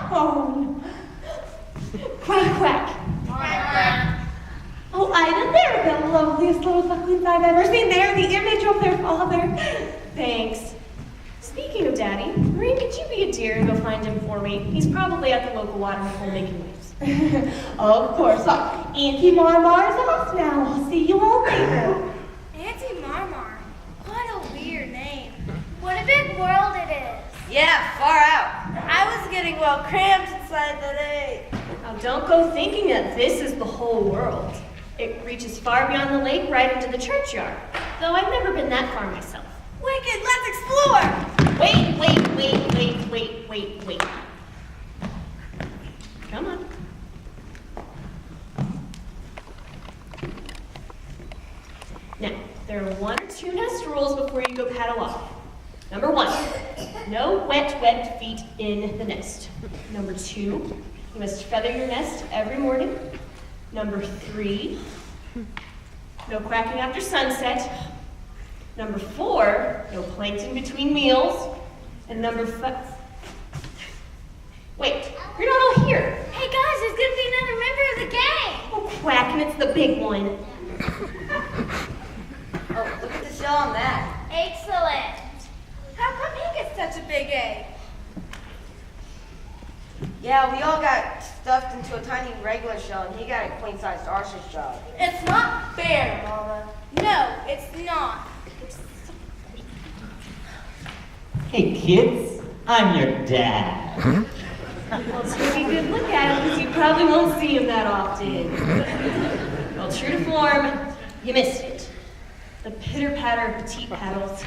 Oh. Quack, quack. Quack. Oh, Ida, they're the loveliest little ducklings I've ever seen. They're the image of their father. Thanks. Speaking of Daddy, Maureen, could you be a dear and go find him for me? He's probably at the local watering hole making waves. Of course. Auntie Marmar's off now. I'll see you all later. Auntie Marmar. What a weird name. What a big world it is. Yeah, far out. I was getting well crammed inside that egg. Now, don't go thinking that this is the whole world. It reaches far beyond the lake right into the churchyard, though I've never been that far myself. Wicked, let's explore! Wait. Come on. Now, there are 1 or 2 nest rules before you go paddle off. Number 1, no wet feet in the nest. Number 2, you must feather your nest every morning. Number 3, no quacking after sunset. Number 4, no plankton between meals. And number 5, wait, you're not all here. Hey guys, there's gonna be another member of the gang. Oh, quack, and it's the big one. Oh, look at the shell on that. Excellent. How come he gets such a big egg? Yeah, we all got stuffed into a tiny regular shell, and he got a queen-sized ostrich shell. It's not fair, Mama. No, it's not. Hey kids, I'm your dad. Well, take a good look at him, because you probably won't see him that often. Well, true to form, you missed it. The pitter-patter of petite paddles